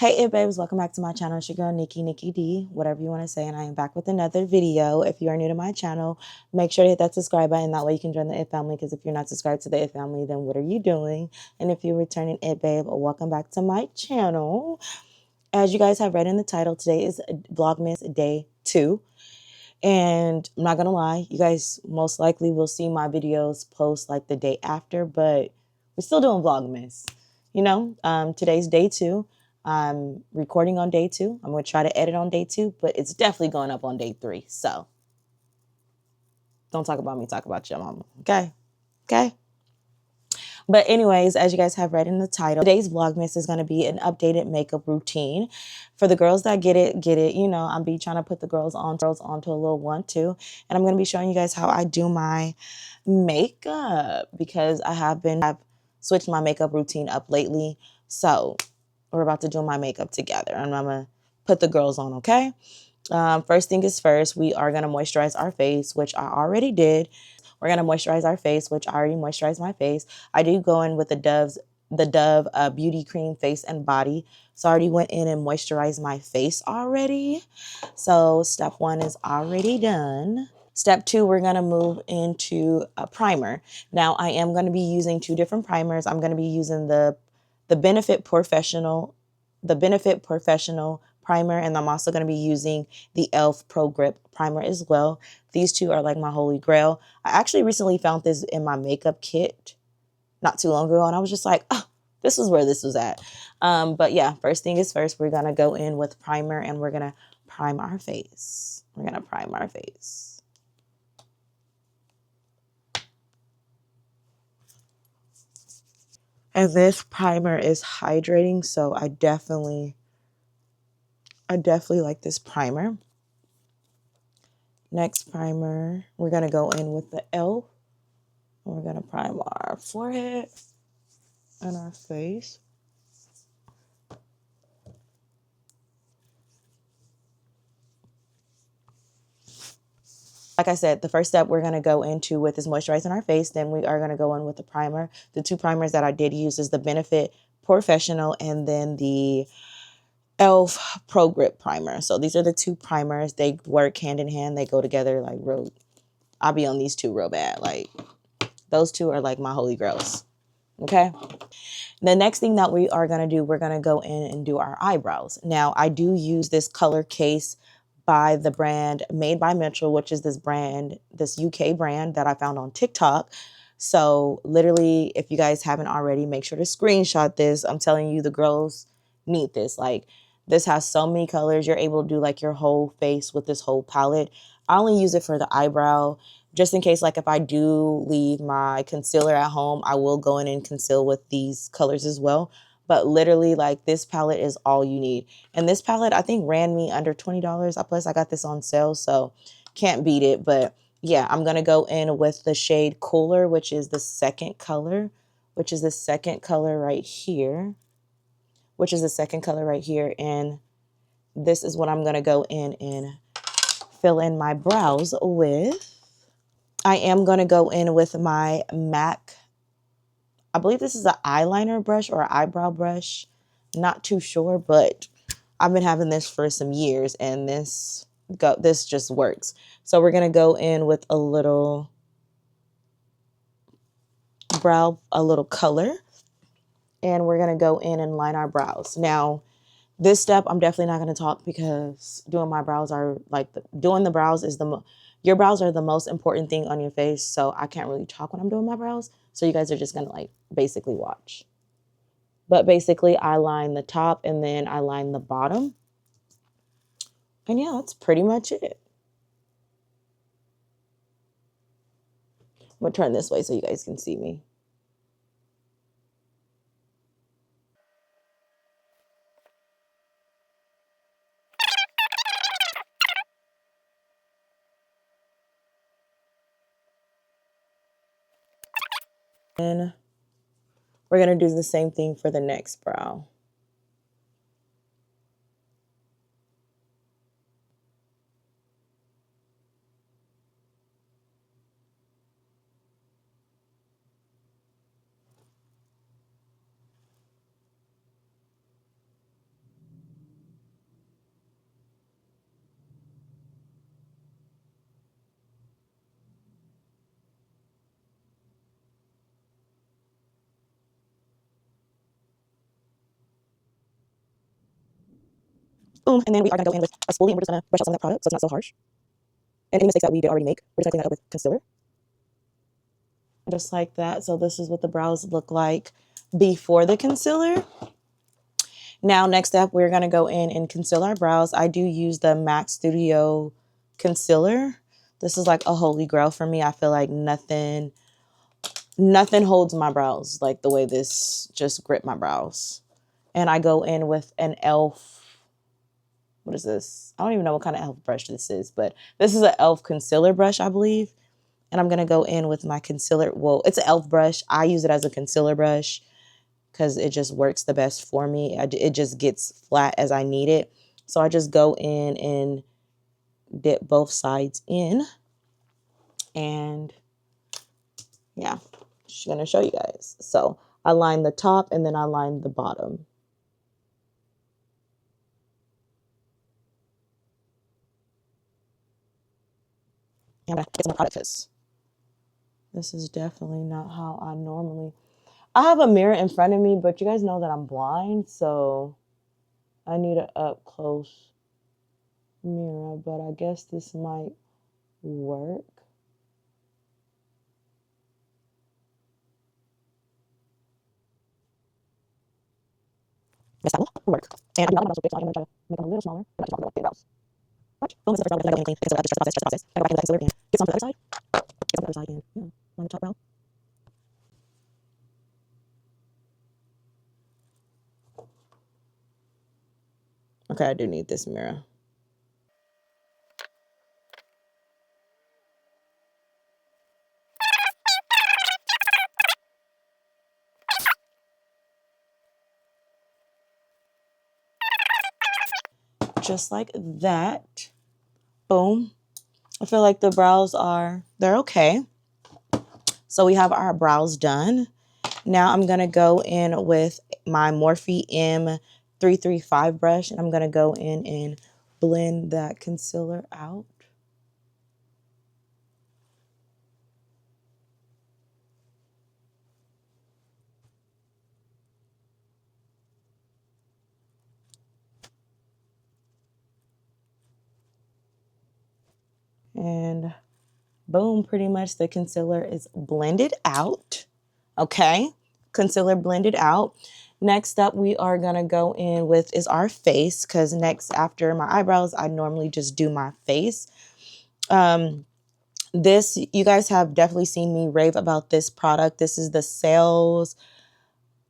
Hey it babes, welcome back to my channel. It's your girl NikkiDee, whatever you want to say, and I am back with another video. If you are new to my channel, make sure to hit that subscribe button. That way you can join the It family, because if you're not subscribed to the It family, then what are you doing? And if you're returning It babe, welcome back to my channel. As you guys have read in the title, today is Vlogmas Day 2. And I'm not gonna lie, you guys most likely will see my videos post like the day after, but we're still doing Vlogmas. You know, today's day 2. I'm recording on day 2. I'm gonna try to edit on day 2, but it's definitely going up on day 3. So don't talk about me, talk about your mama. Okay. But anyways, as you guys have read in the title, today's Vlogmas is going to be an updated makeup routine. For the girls that get it. You know, I'll be trying to put the girls onto a little one too. And I'm going to be showing you guys how I do my makeup, because I've switched my makeup routine up lately. So we're about to do my makeup together, and I'm going to put the girls on, okay? First thing is first, we are going to moisturize our face, which I already did. We're going to moisturize our face, which I already moisturized my face. I do go in with the Dove Beauty Cream Face and Body. So I already went in and moisturized my face already. So step 1 is already done. Step 2, we're going to move into a primer. Now I am going to be using 2 different primers. I'm going to be using the Benefit Professional primer, and I'm also going to be using the e.l.f. Pro Grip primer as well. These 2 are like my holy grail. I actually recently found this in my makeup kit not too long ago, and I was just like, oh, this is where this was at. But yeah, first thing is first, we're going to go in with primer, and we're going to prime our face. And this primer is hydrating, so I definitely like this primer. Next primer, we're going to go in with the e.l.f. We're going to prime our forehead and our face. Like I said, the first step we're going to go into with is moisturizing our face. Then we are going to go in with the primer. The 2 primers that I did use is the Benefit Professional and then the e.l.f. Pro Grip primer. So these are the 2 primers. They work hand in hand. They go together like real. I'll be on these 2 real bad. Like those 2 are like my holy grails. Okay. The next thing that we are going to do, we're going to go in and do our eyebrows. Now, I do use this color case by the brand Made by Mitchell, which is this UK brand that I found on TikTok. So literally, if you guys haven't already, make sure to screenshot this. I'm telling you, the girls need this. Like, this has so many colors. You're able to do like your whole face with this whole palette. I only use it for the eyebrow, just in case, like if I do leave my concealer at home, I will go in and conceal with these colors as well. But literally, like, this palette is all you need. And this palette, I think, ran me under $20. Plus, I got this on sale, so can't beat it. But yeah, I'm going to go in with the shade Cooler, which is the second color, right here. And this is what I'm going to go in and fill in my brows with. I am going to go in with my MAC, I believe this is an eyeliner brush or an eyebrow brush. Not too sure, but I've been having this for some years, and this just works. So we're going to go in with a little color, and we're going to go in and line our brows. Now, this step, I'm definitely not going to talk, because doing my brows are like, doing the brows is your brows are the most important thing on your face. So I can't really talk when I'm doing my brows. So you guys are just going to like basically watch. But basically, I line the top and then I line the bottom. And yeah, that's pretty much it. I'm going to turn this way so you guys can see me. And we're going to do the same thing for the next brow. Boom. And then we are going to go in with a spoolie, and we're just going to brush out some of that product so it's not so harsh. And any mistakes that we did already make, we're just going to clean that up with concealer. Just like that. So this is what the brows look like before the concealer. Now, next up, we're going to go in and conceal our brows. I do use the MAC Studio concealer. This is like a holy grail for me. I feel like nothing holds my brows like the way this just grip my brows. And I go in with an e.l.f. What is this? I don't even know what kind of e.l.f. brush this is, but this is an e.l.f. concealer brush, I believe. And I'm going to go in with my concealer. Well, it's an e.l.f. brush. I use it as a concealer brush because it just works the best for me. It just gets flat as I need it. So I just go in and dip both sides in. And yeah, just going to show you guys. So I line the top and then I line the bottom. I'm going to get some more product because this is definitely not how I normally... I have a mirror in front of me, but you guys know that I'm blind, so I need an up close mirror, but I guess this might work. Yes, that will work. And I do not have a brows so big, so I'm going to try to make them a little smaller, but not too small, like thin brows. Watch. Boom, this is the first brow. Then I go in and clean. Concealer, just trust the process. I go back in with that concealer and get some to the other side. Get some to the other side and yeah, line the top brow. Okay, I do need this mirror. Just like that. Boom. I feel like the brows they're okay. So we have our brows done. Now I'm going to go in with my Morphe M335 brush, and I'm going to go in and blend that concealer out. And boom, pretty much the concealer is blended out. Okay, concealer blended out. Next up, we are going to go in with is our face, because next after my eyebrows, I normally just do my face. This, you guys have definitely seen me rave about this product. This is the Sales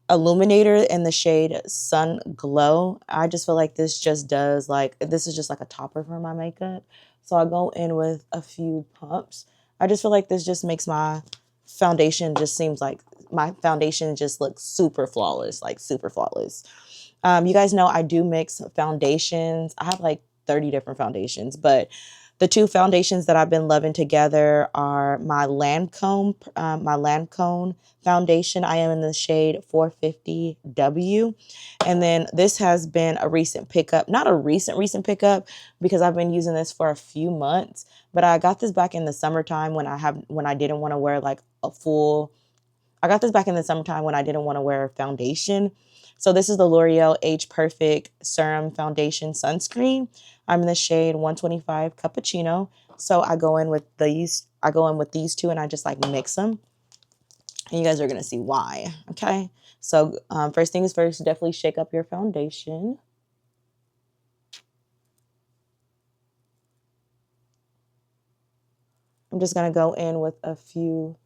Illuminator in the shade Sun Glow. I just feel like this just does this is just like a topper for my makeup. So I go in with a few pumps. I just feel like this just makes my foundation just seems like my foundation just looks super flawless, like super flawless. You guys know I do mix foundations. I have like 30 different foundations, but the two foundations that I've been loving together are my Lancome foundation. I am in the shade 450W. And then this has been a recent pickup, not a recent pickup because I've been using this for a few months, but I got this back in the summertime when I didn't want to wear like a full... I got this back in the summertime when I didn't want to wear foundation. So this is the L'Oreal Age Perfect Serum Foundation Sunscreen. I'm in the shade 125 Cappuccino. So I go in with these two and I just like mix them. And you guys are going to see why. Okay. So first things first, definitely shake up your foundation. I'm just going to go in with a few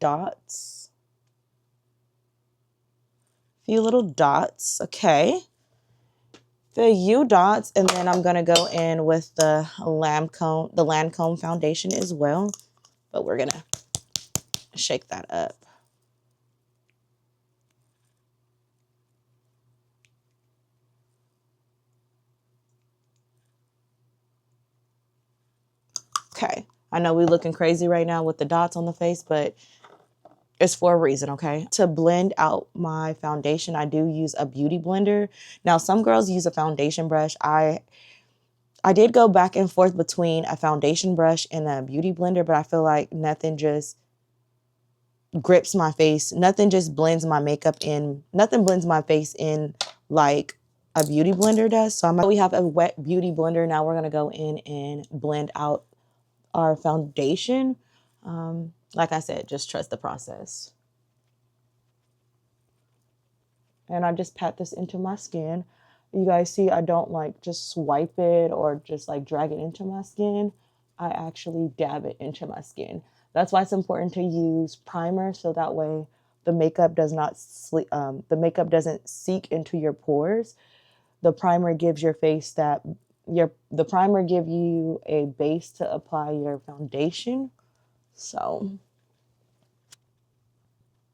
dots. Few little dots. Okay. Few dots, and then I'm going to go in with the Lancome foundation as well. But we're going to shake that up. Okay. I know we're looking crazy right now with the dots on the face, but it's for a reason, okay? To blend out my foundation, I do use a beauty blender. Now, some girls use a foundation brush. I did go back and forth between a foundation brush and a beauty blender, but I feel like nothing just grips my face. Nothing just blends my makeup in. Nothing blends my face in like a beauty blender does. So we have a wet beauty blender. Now we're going to go in and blend out our foundation. Like I said, just trust the process. And I just pat this into my skin. You guys see, I don't like just swipe it or just like drag it into my skin. I actually dab it into my skin. That's why it's important to use primer, so that way the makeup does not the makeup doesn't seep into your pores. The primer gives your face the primer give you a base to apply your foundation. So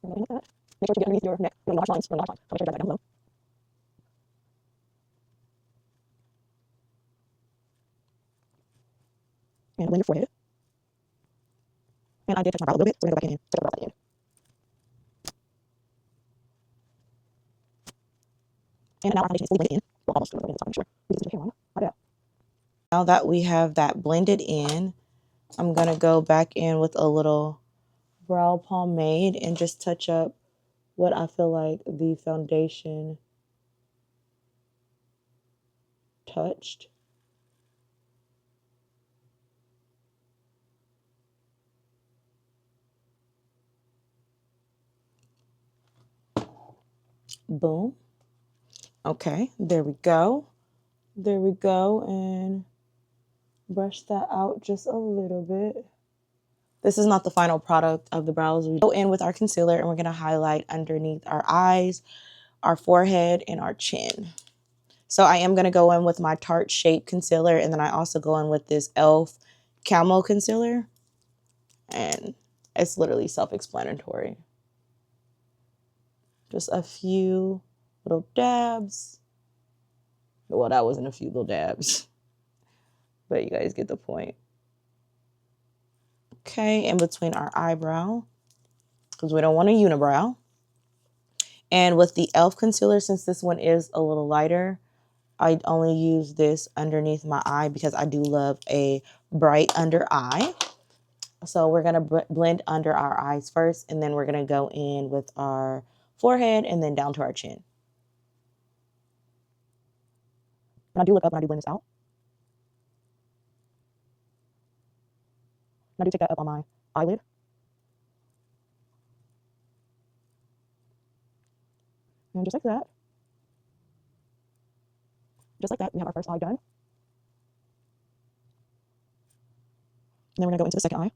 make sure to get underneath your neck, your notch lines, make sure to drag that down low. And blend your forehead. And I did touch my brow a little bit, so we're gonna go back in and check the brow again. And now our foundation is fully blended in. Well, almost blended in, so I'm sure. We just hair on. My bad. Now that we have that blended in, I'm gonna go back in with a little brow pomade and just touch up what I feel like the foundation touched. Boom. Okay, there we go. There we go. And brush that out just a little bit. This is not the final product of the brows. We go in with our concealer and we're going to highlight underneath our eyes, our forehead, and our chin. So I am going to go in with my Tarte Shape Concealer, and then I also go in with this e.l.f. Camo Concealer. And it's literally self-explanatory. Just a few little dabs. Well, that wasn't a few little dabs, but you guys get the point. Okay, in between our eyebrow, because we don't want a unibrow. And with the e.l.f. concealer, since this one is a little lighter, I only use this underneath my eye because I do love a bright under eye. So we're going to blend under our eyes first, and then we're going to go in with our forehead and then down to our chin. And I do look up when I do blend this out. And I do take that up on my eyelid. And just like that. Just like that, we have our first eye done. And then we're going to go into the second eye.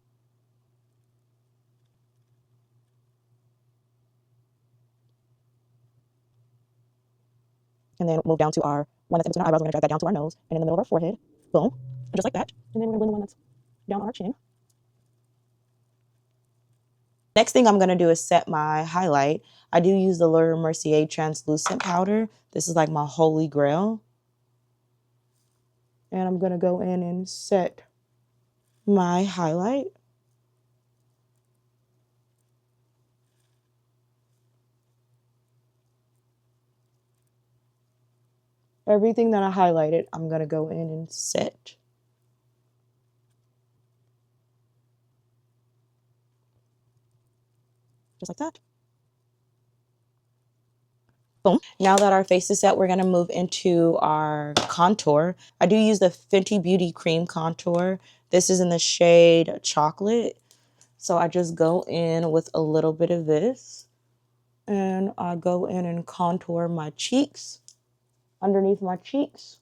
And then move down to our one that's in between our eyebrows. We're going to drag that down to our nose and in the middle of our forehead. Boom. And just like that. And then we're going to blend the one that's down on our chin. Next thing I'm going to do is set my highlight. I do use the Laura Mercier translucent powder. This is like my holy grail. And I'm going to go in and set my highlight. Everything that I highlighted, I'm going to go in and set. Just like that. Boom. Now that our face is set, we're going to move into our contour. I do use the Fenty Beauty Cream Contour. This is in the shade Chocolate. So I just go in with a little bit of this. And I go in and contour my cheeks, underneath my cheeks,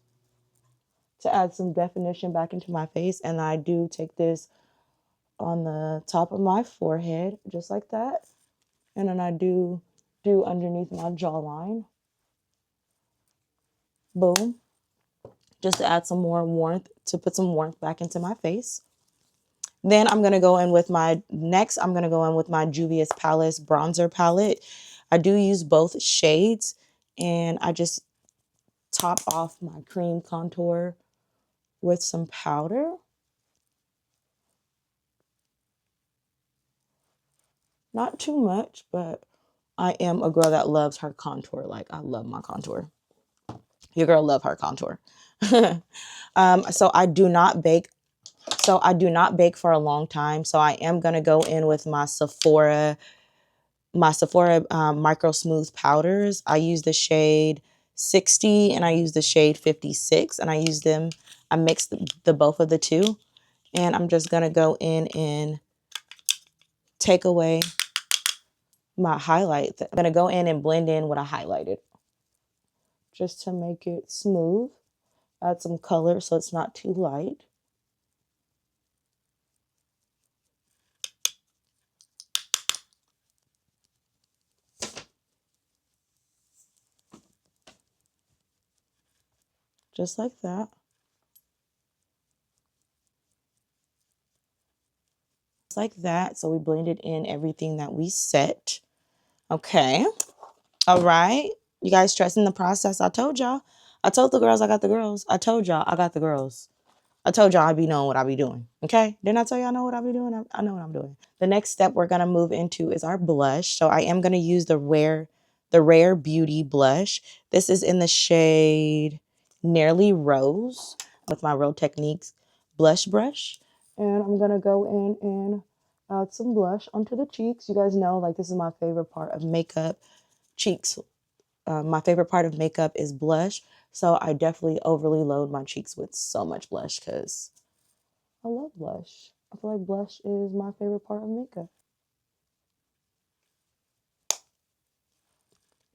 to add some definition back into my face. And I do take this on the top of my forehead, just like that. And then I do underneath my jawline. Boom. Just to add some more warmth, to put some warmth back into my face. Then I'm going to go in with my Juvia's Palace bronzer palette. I do use both shades, and I just top off my cream contour with some powder. Not too much, but I am a girl that loves her contour. Like, I love my contour. Your girl love her contour. So I do not bake. So I do not bake for a long time. So I am going to go in with my Sephora Micro Smooth powders. I use the shade 60 and I use the shade 56, and I mixed the both of the two, and I'm just going to go in and take away my highlight. I'm going to go in and blend in what I highlighted just to make it smooth. Add some color so it's not too light. Just like that. Just like that. So we blended in everything that we set. Okay. All right. You guys trusting the process? I told y'all. I told the girls I got the girls. I told y'all I got the girls. I told y'all I be knowing what I be doing. Okay? Didn't I tell y'all I know what I be doing? I know what I'm doing. The next step we're gonna move into is our blush. So I am gonna use the Rare Beauty blush. This is in the shade Nearly Rose with my Real Techniques blush brush. And I'm gonna go in and add some blush onto the cheeks. You guys know, like, this is my favorite part of makeup, cheeks. My favorite part of makeup is blush. So I definitely overly load my cheeks with so much blush because I love blush. I feel like blush is my favorite part of makeup.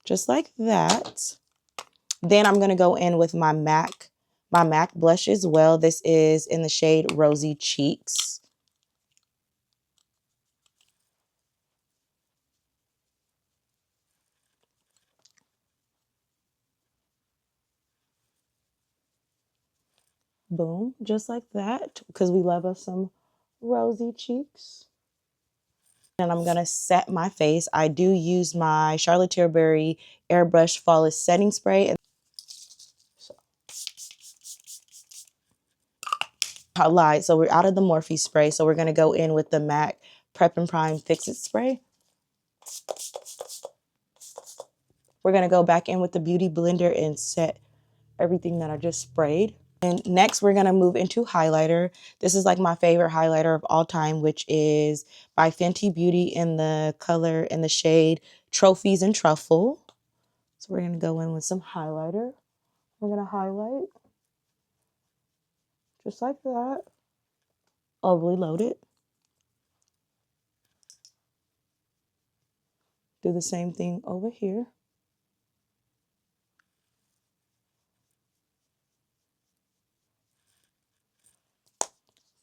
Just like that. Then I'm going to go in with my MAC blush as well. This is in the shade Rosy Cheeks. Boom, just like that, because we love us some rosy cheeks. And I'm going to set my face. I do use my Charlotte Tilbury Airbrush Flawless Setting Spray. I lied. So we're out of the Morphe spray. So we're going to go in with the MAC Prep and Prime Fix It spray. We're going to go back in with the Beauty Blender and set everything that I just sprayed. And next we're going to move into highlighter. This is like my favorite highlighter of all time, which is by Fenty Beauty in the color in the shade Trophies and Truffle. So we're going to go in with some highlighter. We're going to highlight just like that. Overly load it. Do the same thing over here.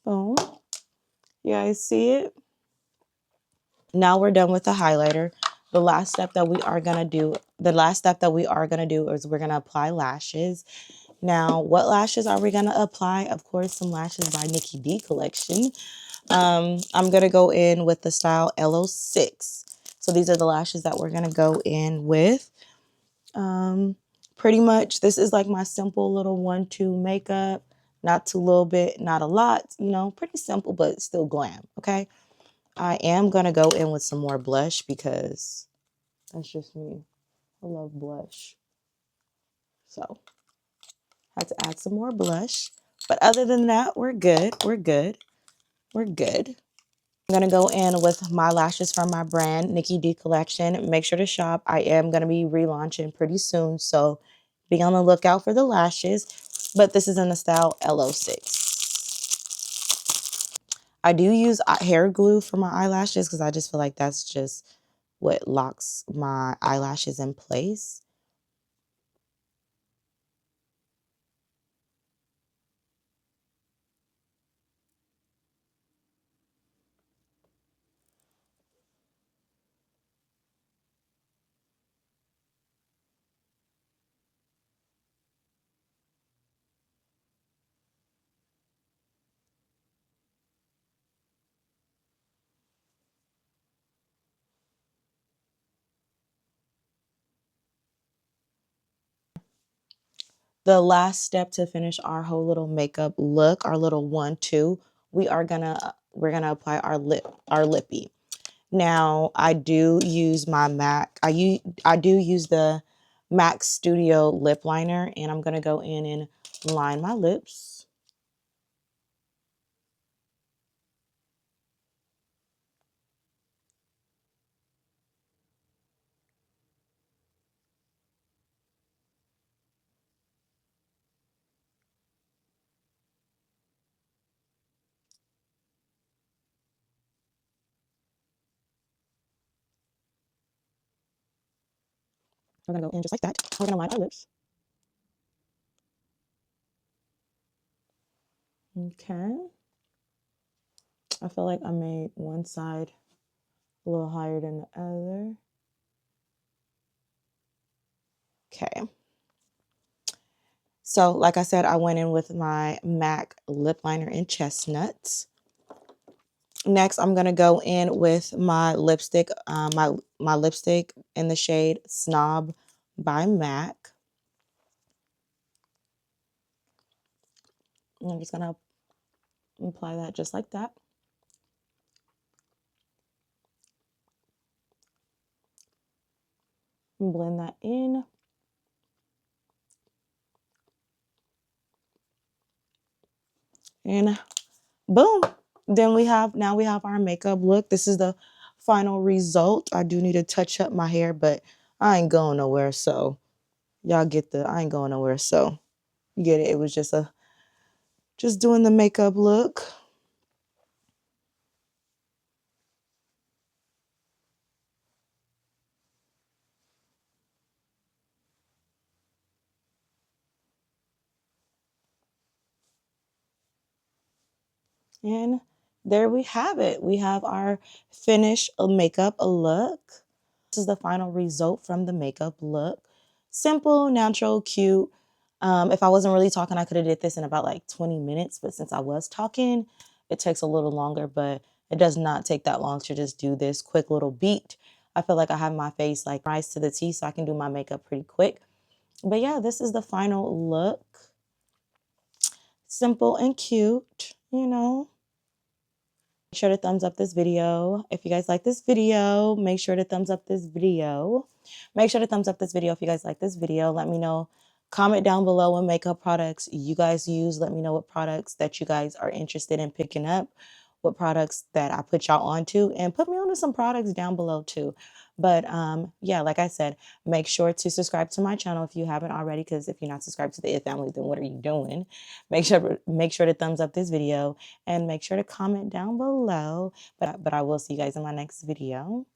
Boom. You guys see it? Now we're done with the highlighter. The last step that we are going to do is we're going to apply lashes. Now, what lashes are we going to apply? Of course, some lashes by LifeAsNikkiDee collection. I'm going to go in with the style LO6. So these are the lashes that we're going to go in with. Pretty much, this is like my simple little 1-2 makeup. Not too little bit, not a lot. You know, pretty simple, but still glam. Okay. I am going to go in with some more blush because that's just me. I love blush. So I had to add some more blush. But other than that, we're good. We're good. We're good. I'm going to go in with my lashes from my brand, LifeAsNikkiDee collection. Make sure to shop. I am going to be relaunching pretty soon. So be on the lookout for the lashes. But this is in the style LO6. I do use hair glue for my eyelashes because I just feel like that's just what locks my eyelashes in place. The last step to finish our whole little makeup look, our little 1-2, we're gonna apply our lippy. Now I do use my MAC. I do use the MAC Studio lip liner, and I'm gonna go in and line my lips. We're gonna go in just like that. We're gonna line our lips. Okay. I feel like I made one side a little higher than the other. Okay. So, like I said, I went in with my MAC lip liner in Chestnuts. Next, I'm gonna go in with my lipstick, my lipstick in the shade Snob by MAC. And I'm just gonna apply that just like that. And blend that in. And boom. Then now we have our makeup look. This is the final result. I do need to touch up my hair, but I ain't going nowhere. So y'all get I ain't going nowhere. So you get it. It was just doing the makeup look. And there we have it. We have our finished makeup look. This is the final result from the makeup look. Simple, natural, cute. If I wasn't really talking, I could have did this in about like 20 minutes. But since I was talking, it takes a little longer. But it does not take that long to just do this quick little beat. I feel like I have my face like rise to the T, so I can do my makeup pretty quick. But yeah, this is the final look. Simple and cute, you know. Make sure to thumbs up this video. If you guys like this video, make sure to thumbs up this video. Make sure to thumbs up this video if you guys like this video. Let me know. Comment down below what makeup products you guys use. Let me know what products that you guys are interested in picking up, what products that I put y'all onto, and put me onto some products down below too. But yeah, like I said, make sure to subscribe to my channel if you haven't already, because if you're not subscribed to the It Family, then what are you doing? Make sure to thumbs up this video and make sure to comment down below. But I will see you guys in my next video.